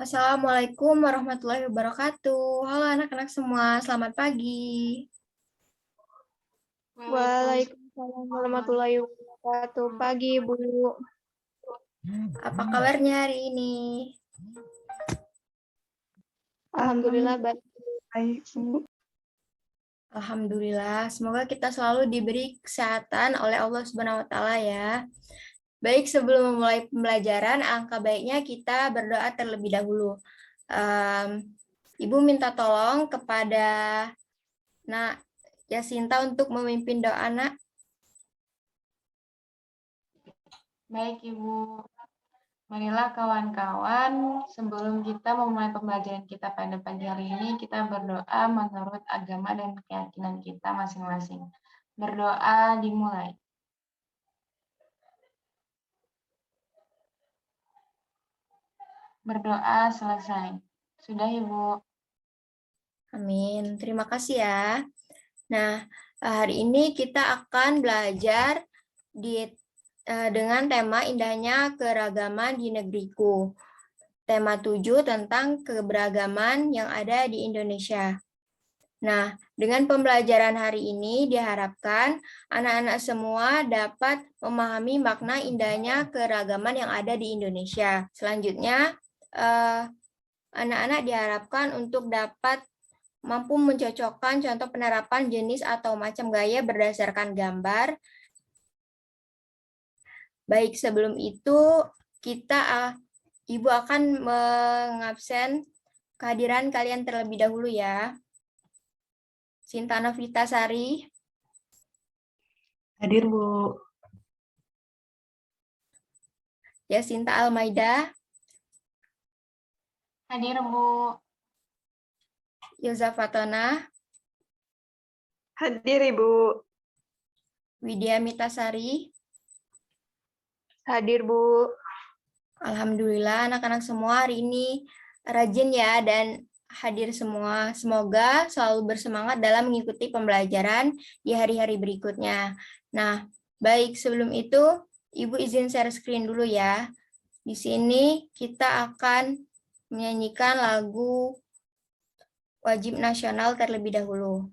Assalamualaikum warahmatullahi wabarakatuh. Halo anak-anak semua, selamat pagi. Waalaikumsalam warahmatullahi wabarakatuh. Pagi, Bu. Apa kabarnya hari ini? Alhamdulillah baik. Alhamdulillah, semoga kita selalu diberi kesehatan oleh Allah Subhanahu wa taala ya. Baik, sebelum memulai pembelajaran, alangkah baiknya kita berdoa terlebih dahulu. Ibu minta tolong kepada Nak Yasinta untuk memimpin doa, Nak. Baik, Ibu. Marilah kawan-kawan, sebelum kita memulai pembelajaran kita pada pagi hari ini, kita berdoa menurut agama dan keyakinan kita masing-masing. Berdoa dimulai. Berdoa selesai. Sudah, Ibu. Amin. Terima kasih ya. Nah, hari ini kita akan belajar dengan tema indahnya keragaman di negeriku. Tema 7 tentang keberagaman yang ada di Indonesia. Nah, dengan pembelajaran hari ini diharapkan anak-anak semua dapat memahami makna indahnya keragaman yang ada di Indonesia. Selanjutnya, anak-anak diharapkan untuk dapat mampu mencocokkan contoh penerapan jenis atau macam gaya berdasarkan gambar. Baik, sebelum itu Ibu akan mengabsen kehadiran kalian terlebih dahulu ya. Sinta Novita Sari. Hadir, Bu. Yasinta Almaida. Hadir, Bu. Yoza Fatona. Hadir, Ibu. Widya Mitasari. Hadir, Bu. Alhamdulillah anak-anak semua hari ini rajin ya dan hadir semua. Semoga selalu bersemangat dalam mengikuti pembelajaran di hari-hari berikutnya. Nah, baik sebelum itu Ibu izin share screen dulu ya. Di sini kita akan menyanyikan lagu wajib nasional terlebih dahulu.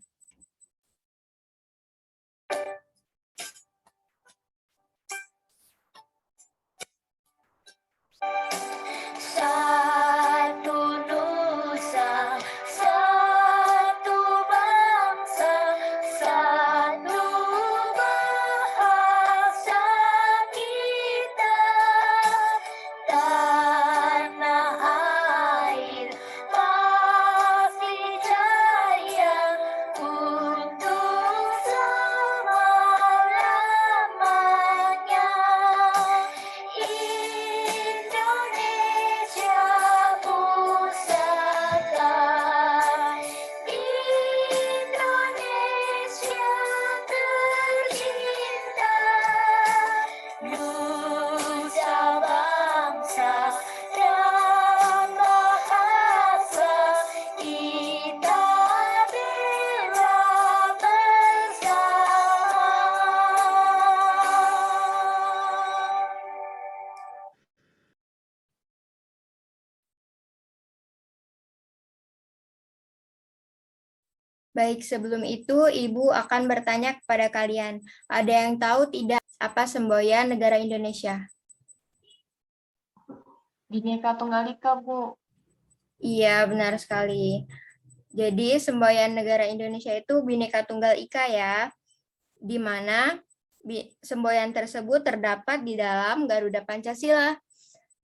Baik, sebelum itu Ibu akan bertanya kepada kalian. Ada yang tahu tidak apa semboyan negara Indonesia? Bhinneka Tunggal Ika, Bu. Iya, benar sekali. Jadi semboyan negara Indonesia itu Bhinneka Tunggal Ika ya, di mana semboyan tersebut terdapat di dalam Garuda Pancasila.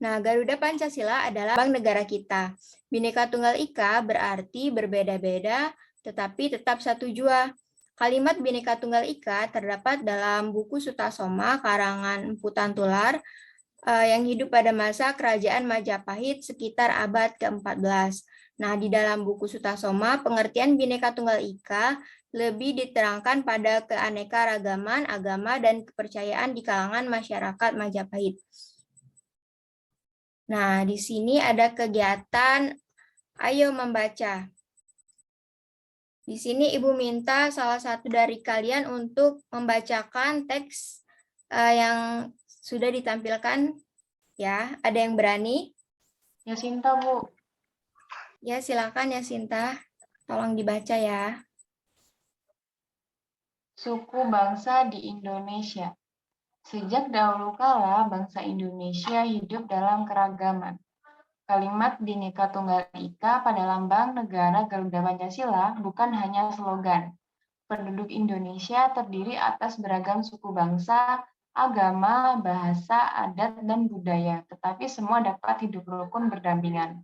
Nah, Garuda Pancasila adalah lambang negara kita. Bhinneka Tunggal Ika berarti berbeda-beda, tetapi tetap satu jua. Kalimat Bhinneka Tunggal Ika terdapat dalam buku Sutasoma karangan Empu Tantular yang hidup pada masa Kerajaan Majapahit sekitar abad ke-14. Nah, di dalam buku Sutasoma, pengertian Bhinneka Tunggal Ika lebih diterangkan pada keanekaragaman agama dan kepercayaan di kalangan masyarakat Majapahit. Nah, di sini ada kegiatan Ayo Membaca. Di sini Ibu minta salah satu dari kalian untuk membacakan teks yang sudah ditampilkan. Ya, ada yang berani? Yasinta, Bu. Ya, silakan ya Sinta. Tolong dibaca ya. Suku bangsa di Indonesia. Sejak dahulu kala, bangsa Indonesia hidup dalam keragaman. Kalimat Bhinneka Tunggal Ika pada lambang negara Garuda Pancasila bukan hanya slogan. Penduduk Indonesia terdiri atas beragam suku bangsa, agama, bahasa, adat, dan budaya, tetapi semua dapat hidup rukun berdampingan.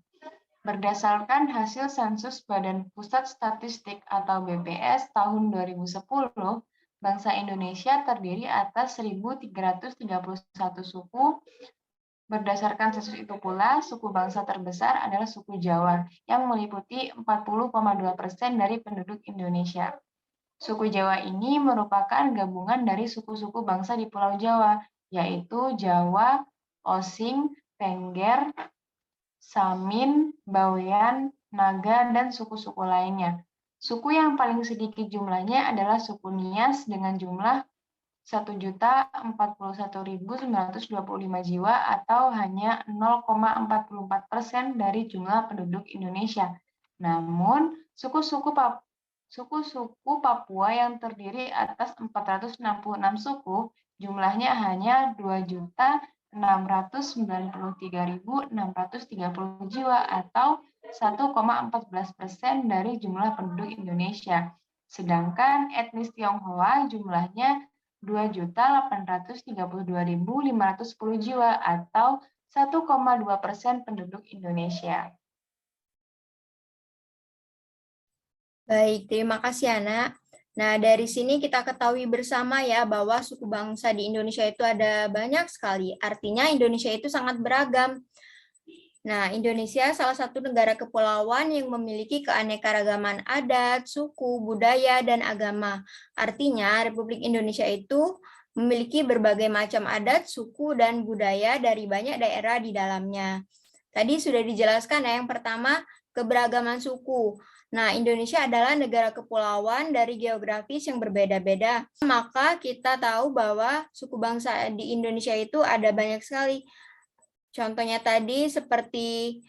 Berdasarkan hasil sensus Badan Pusat Statistik atau BPS tahun 2010, bangsa Indonesia terdiri atas 1.331 suku. Berdasarkan sensus itu pula, suku bangsa terbesar adalah suku Jawa, yang meliputi 40,2% dari penduduk Indonesia. Suku Jawa ini merupakan gabungan dari suku-suku bangsa di Pulau Jawa, yaitu Jawa, Osing, Tengger, Samin, Bawean, Naga, dan suku-suku lainnya. Suku yang paling sedikit jumlahnya adalah suku Nias dengan jumlah 1.041.925 jiwa atau hanya 0,44% dari jumlah penduduk Indonesia. Namun, suku-suku Papua yang terdiri atas 466 suku, jumlahnya hanya 2.693.630 jiwa atau 1,14% dari jumlah penduduk Indonesia. Sedangkan etnis Tionghoa jumlahnya 2.832.510 jiwa atau 1,2% penduduk Indonesia. Baik, terima kasih Ana. Nah, dari sini kita ketahui bersama ya bahwa suku bangsa di Indonesia itu ada banyak sekali. Artinya Indonesia itu sangat beragam. Nah, Indonesia salah satu negara kepulauan yang memiliki keanekaragaman adat, suku, budaya, dan agama. Artinya, Republik Indonesia itu memiliki berbagai macam adat, suku, dan budaya dari banyak daerah di dalamnya. Tadi sudah dijelaskan ya, yang pertama, keberagaman suku. Nah, Indonesia adalah negara kepulauan dari geografis yang berbeda-beda. Maka kita tahu bahwa suku bangsa di Indonesia itu ada banyak sekali. Contohnya tadi seperti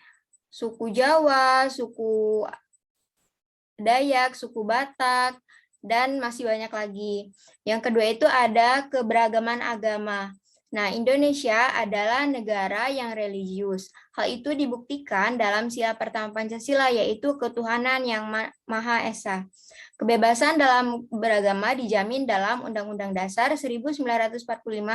suku Jawa, suku Dayak, suku Batak, dan masih banyak lagi. Yang kedua itu ada keberagaman agama. Nah, Indonesia adalah negara yang religius. Hal itu dibuktikan dalam sila pertama Pancasila, yaitu ketuhanan yang Maha Esa. Kebebasan dalam beragama dijamin dalam Undang-Undang Dasar 1945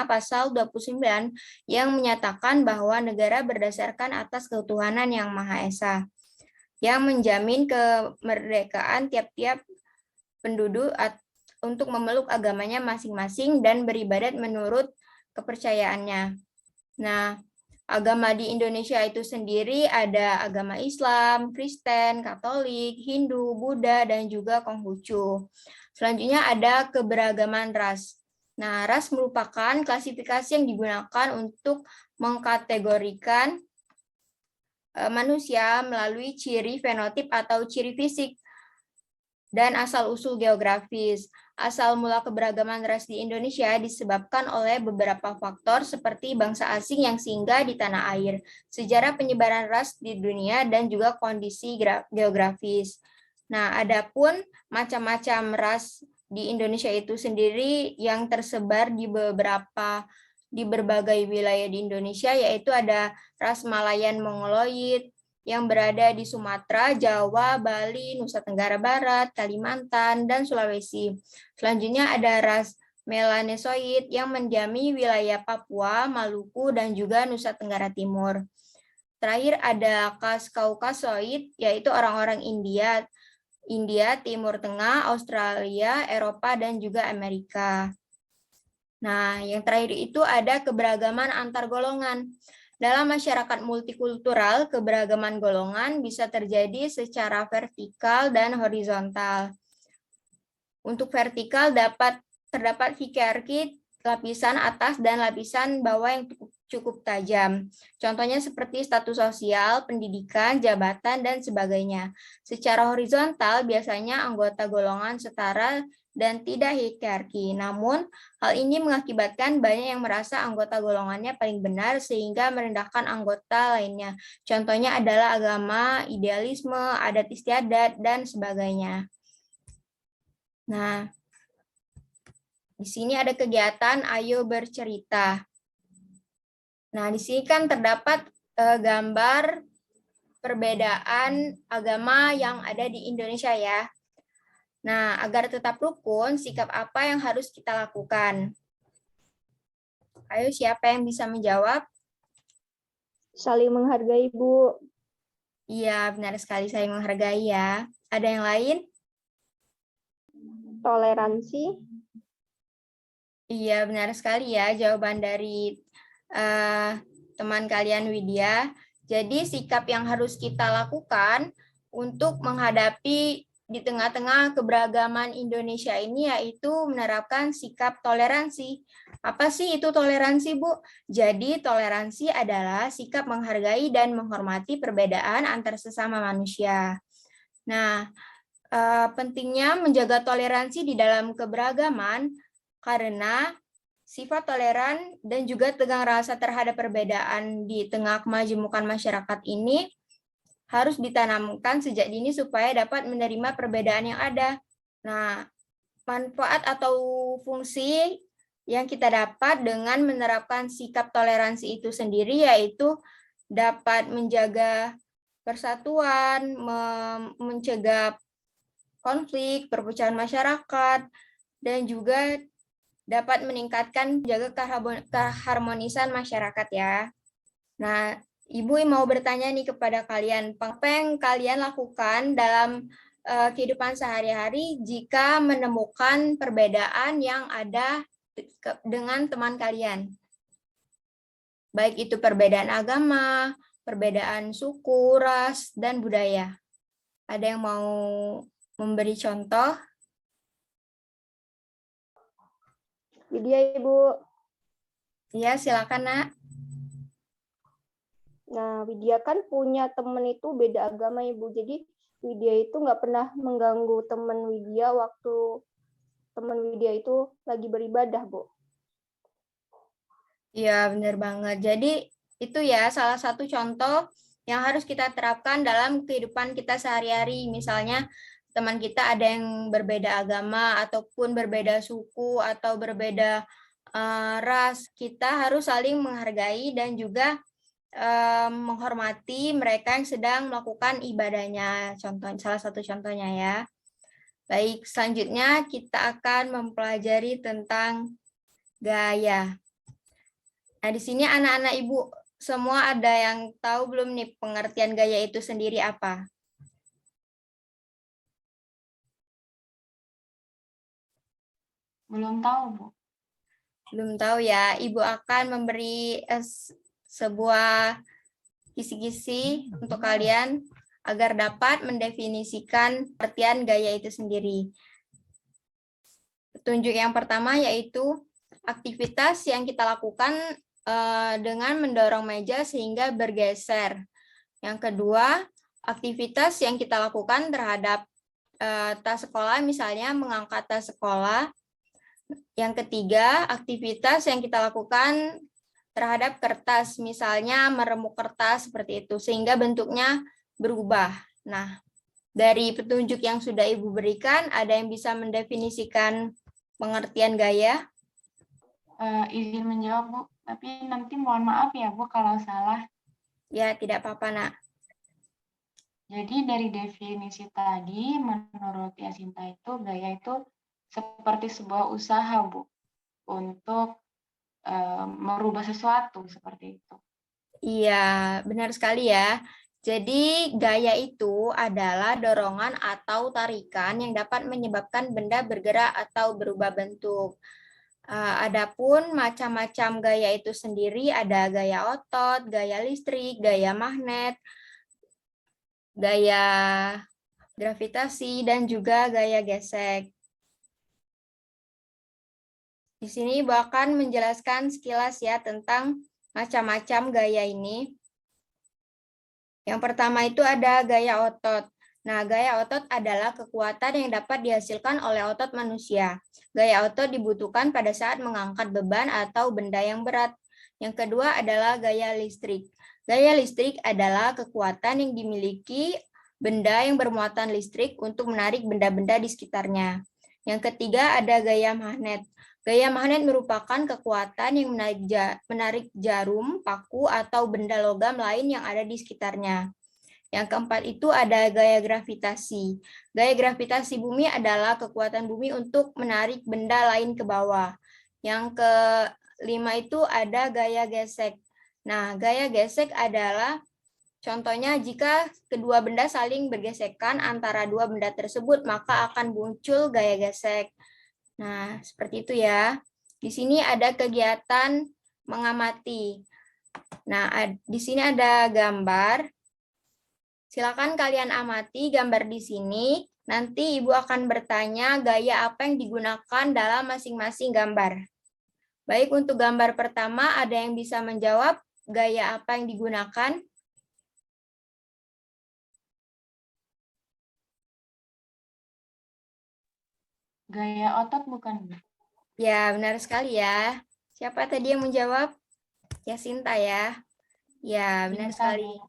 Pasal 29 yang menyatakan bahwa negara berdasarkan atas ketuhanan yang Maha Esa, yang menjamin kemerdekaan tiap-tiap penduduk untuk memeluk agamanya masing-masing dan beribadat menurut kepercayaannya. Nah, agama di Indonesia itu sendiri ada agama Islam, Kristen, Katolik, Hindu, Buddha, dan juga Konghucu. Selanjutnya ada keberagaman ras. Nah, ras merupakan klasifikasi yang digunakan untuk mengkategorikan manusia melalui ciri fenotip atau ciri fisik dan asal-usul geografis. Asal mula keberagaman ras di Indonesia disebabkan oleh beberapa faktor seperti bangsa asing yang singgah di tanah air, sejarah penyebaran ras di dunia, dan juga kondisi geografis. Nah, adapun macam-macam ras di Indonesia itu sendiri yang tersebar di berbagai wilayah di Indonesia, yaitu ada ras Malayan Mongoloid yang berada di Sumatera, Jawa, Bali, Nusa Tenggara Barat, Kalimantan, dan Sulawesi. Selanjutnya ada ras Melanesoid yang mendiami wilayah Papua, Maluku, dan juga Nusa Tenggara Timur. Terakhir ada ras Kaukasoid, yaitu orang-orang India, Timur Tengah, Australia, Eropa, dan juga Amerika. Nah, yang terakhir itu ada keberagaman antar golongan. Dalam masyarakat multikultural, keberagaman golongan bisa terjadi secara vertikal dan horizontal. Untuk vertikal terdapat hierarki lapisan atas dan lapisan bawah yang cukup tajam. Contohnya seperti status sosial, pendidikan, jabatan, dan sebagainya. Secara horizontal, biasanya anggota golongan setara dan tidak hierarki. Namun, hal ini mengakibatkan banyak yang merasa anggota golongannya paling benar sehingga merendahkan anggota lainnya. Contohnya adalah agama, idealisme, adat istiadat, dan sebagainya. Nah, di sini ada kegiatan Ayo Bercerita. Nah, di sini kan terdapat gambar perbedaan agama yang ada di Indonesia ya. Nah, agar tetap rukun, sikap apa yang harus kita lakukan? Ayo, siapa yang bisa menjawab? Saling menghargai, Bu. Iya, benar sekali, saling menghargai ya. Ada yang lain? Toleransi. Iya, benar sekali ya jawaban dari teman kalian Widya. Jadi sikap yang harus kita lakukan untuk menghadapi di tengah-tengah keberagaman Indonesia ini yaitu menerapkan sikap toleransi. Apa sih itu toleransi, Bu? Jadi toleransi adalah sikap menghargai dan menghormati perbedaan antar sesama manusia. Nah, pentingnya menjaga toleransi di dalam keberagaman karena sifat toleran dan juga tegang rasa terhadap perbedaan di tengah kemajemukan masyarakat ini harus ditanamkan sejak dini supaya dapat menerima perbedaan yang ada. Nah, manfaat atau fungsi yang kita dapat dengan menerapkan sikap toleransi itu sendiri yaitu dapat menjaga persatuan, mencegah konflik, perpecahan masyarakat, dan juga dapat meningkatkan jaga keharmonisan masyarakat ya. Nah, Ibu mau bertanya nih kepada kalian, apa yang kalian lakukan dalam kehidupan sehari-hari jika menemukan perbedaan yang ada dengan teman kalian? Baik itu perbedaan agama, perbedaan suku, ras, dan budaya. Ada yang mau memberi contoh? Widya, Ibu. Ya, silakan, Nak. Nah, Widya kan punya temen itu beda agama, Ibu. Jadi, Widya itu nggak pernah mengganggu temen Widya waktu temen Widya itu lagi beribadah, Bu. Iya, benar banget. Jadi, itu ya salah satu contoh yang harus kita terapkan dalam kehidupan kita sehari-hari. Misalnya, teman kita ada yang berbeda agama, ataupun berbeda suku, atau berbeda ras. Kita harus saling menghargai dan juga menghormati mereka yang sedang melakukan ibadahnya. Contoh, salah satu contohnya ya. Baik, selanjutnya kita akan mempelajari tentang gaya. Nah, di sini anak-anak Ibu semua ada yang tahu belum nih pengertian gaya itu sendiri apa? Belum tahu, Bu. Belum tahu ya. Ibu akan memberi sebuah kisi-kisi untuk kalian agar dapat mendefinisikan pengertian gaya itu sendiri. Petunjuk yang pertama yaitu aktivitas yang kita lakukan dengan mendorong meja sehingga bergeser. Yang kedua, aktivitas yang kita lakukan terhadap tas sekolah, misalnya mengangkat tas sekolah. Yang ketiga, aktivitas yang kita lakukan terhadap kertas, misalnya meremuk kertas seperti itu, sehingga bentuknya berubah. Nah, dari petunjuk yang sudah Ibu berikan, ada yang bisa mendefinisikan pengertian gaya? Izin menjawab, Bu. Tapi nanti mohon maaf ya, Bu, kalau salah. Ya, tidak apa-apa, Nak. Jadi dari definisi tadi, menurut Yasinta itu, gaya itu seperti sebuah usaha, Bu, untuk merubah sesuatu, seperti itu. Iya, benar sekali ya. Jadi, gaya itu adalah dorongan atau tarikan yang dapat menyebabkan benda bergerak atau berubah bentuk. Adapun macam-macam gaya itu sendiri ada gaya otot, gaya listrik, gaya magnet, gaya gravitasi, dan juga gaya gesek. Di sini Ibu akan menjelaskan sekilas ya tentang macam-macam gaya ini. Yang pertama itu ada gaya otot. Nah, gaya otot adalah kekuatan yang dapat dihasilkan oleh otot manusia. Gaya otot dibutuhkan pada saat mengangkat beban atau benda yang berat. Yang kedua adalah gaya listrik. Gaya listrik adalah kekuatan yang dimiliki benda yang bermuatan listrik untuk menarik benda-benda di sekitarnya. Yang ketiga ada gaya magnet. Gaya magnet merupakan kekuatan yang menarik jarum, paku, atau benda logam lain yang ada di sekitarnya. Yang keempat itu ada gaya gravitasi. Gaya gravitasi bumi adalah kekuatan bumi untuk menarik benda lain ke bawah. Yang kelima itu ada gaya gesek. Nah, gaya gesek adalah contohnya jika kedua benda saling bergesekan antara dua benda tersebut, maka akan muncul gaya gesek. Nah, seperti itu ya. Di sini ada kegiatan mengamati. Nah, di sini ada gambar. Silakan kalian amati gambar di sini. Nanti Ibu akan bertanya gaya apa yang digunakan dalam masing-masing gambar. Baik, untuk gambar pertama, ada yang bisa menjawab gaya apa yang digunakan? Gaya otot bukan, Bu? Ya, benar sekali ya. Siapa tadi yang menjawab? Ya, Sinta ya. Ya, benar Cinta, sekali. Bu.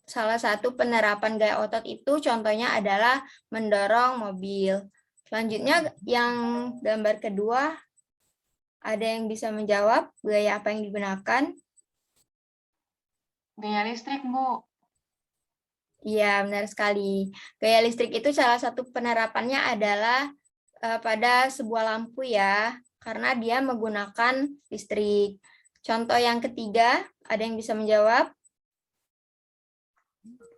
Salah satu penerapan gaya otot itu contohnya adalah mendorong mobil. Selanjutnya yang gambar kedua, ada yang bisa menjawab gaya apa yang digunakan? Gaya listrik, Bu. Iya, benar sekali. Gaya listrik itu salah satu penerapannya adalah pada sebuah lampu ya, karena dia menggunakan listrik. Contoh yang ketiga, ada yang bisa menjawab?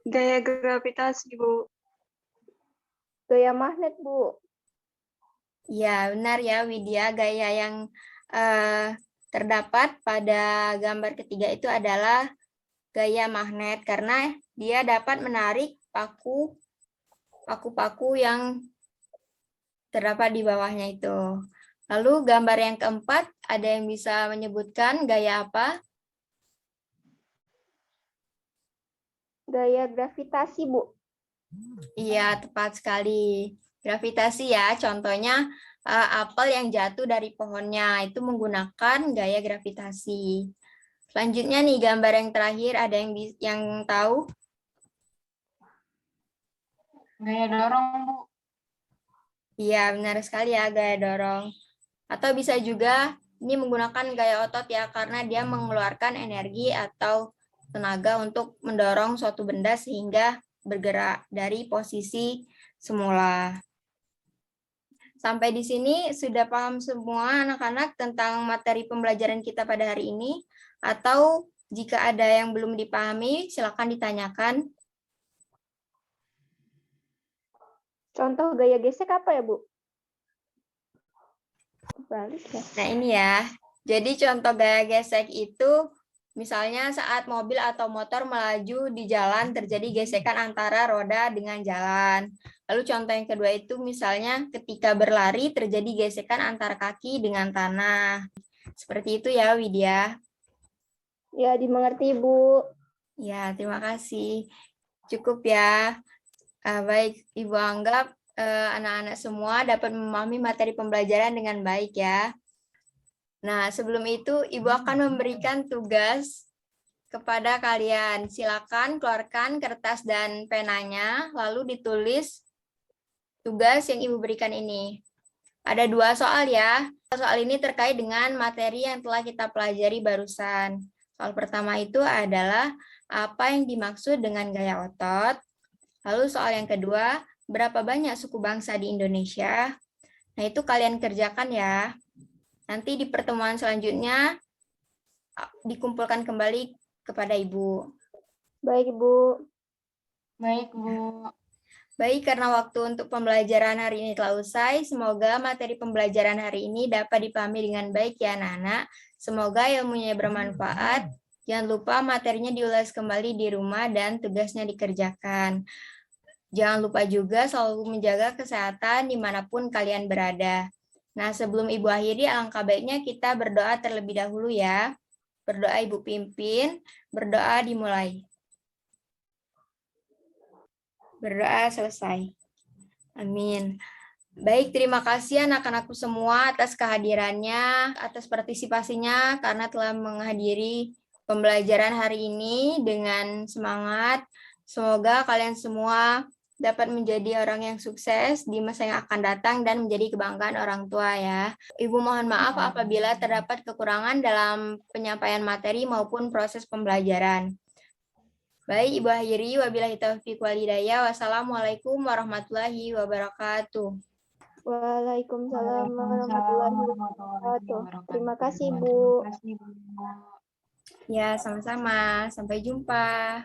Gaya gravitasi, Bu. Gaya magnet, Bu. Ya, benar ya Widya. Gaya yang terdapat pada gambar ketiga itu adalah gaya magnet karena dia dapat menarik paku-paku yang terdapat di bawahnya itu. Lalu gambar yang keempat, ada yang bisa menyebutkan gaya apa? Gaya gravitasi, Bu. Iya, tepat sekali. Gravitasi ya, contohnya apel yang jatuh dari pohonnya itu menggunakan gaya gravitasi. Selanjutnya nih gambar yang terakhir, ada yang tahu? Gaya dorong, Bu. Iya, benar sekali ya gaya dorong. Atau bisa juga ini menggunakan gaya otot ya, karena dia mengeluarkan energi atau tenaga untuk mendorong suatu benda sehingga bergerak dari posisi semula. Sampai di sini sudah paham semua anak-anak tentang materi pembelajaran kita pada hari ini? Atau jika ada yang belum dipahami, silakan ditanyakan. Contoh gaya gesek apa ya, Bu? Balik ya. Nah ini ya, jadi contoh gaya gesek itu misalnya saat mobil atau motor melaju di jalan terjadi gesekan antara roda dengan jalan. Lalu contoh yang kedua itu misalnya ketika berlari terjadi gesekan antara kaki dengan tanah. Seperti itu ya Widya. Ya, dimengerti, Bu. Ya, terima kasih. Cukup ya. Baik, Ibu anggap anak-anak semua dapat memahami materi pembelajaran dengan baik ya. Nah, sebelum itu Ibu akan memberikan tugas kepada kalian. Silakan keluarkan kertas dan penanya, lalu ditulis tugas yang Ibu berikan ini. Ada 2 soal ya. Soal ini terkait dengan materi yang telah kita pelajari barusan. Soal pertama itu adalah apa yang dimaksud dengan gaya otot. Lalu soal yang kedua, berapa banyak suku bangsa di Indonesia? Nah, itu kalian kerjakan ya. Nanti di pertemuan selanjutnya dikumpulkan kembali kepada Ibu. Baik, Bu. Baik, Bu. Baik, karena waktu untuk pembelajaran hari ini telah usai, semoga materi pembelajaran hari ini dapat dipahami dengan baik ya anak-anak. Semoga ilmunya bermanfaat. Jangan lupa materinya diulas kembali di rumah dan tugasnya dikerjakan. Jangan lupa juga selalu menjaga kesehatan dimanapun kalian berada. Nah, sebelum Ibu akhiri, alangkah baiknya kita berdoa terlebih dahulu ya. Berdoa Ibu pimpin, berdoa dimulai. Berdoa selesai. Amin. Baik, terima kasih anak-anakku semua atas kehadirannya, atas partisipasinya, karena telah menghadiri pembelajaran hari ini dengan semangat. Semoga kalian semua dapat menjadi orang yang sukses di masa yang akan datang dan menjadi kebanggaan orang tua ya. Ibu mohon maaf apabila terdapat kekurangan dalam penyampaian materi maupun proses pembelajaran. Baik, Ibu akhiri, wabillahi taufiq wal hidayah. Wassalamualaikum warahmatullahi wabarakatuh. Waalaikumsalam warahmatullahi wabarakatuh. Terima kasih, Terima Bu. kasih, Bu. Ya, sama-sama. Sampai jumpa.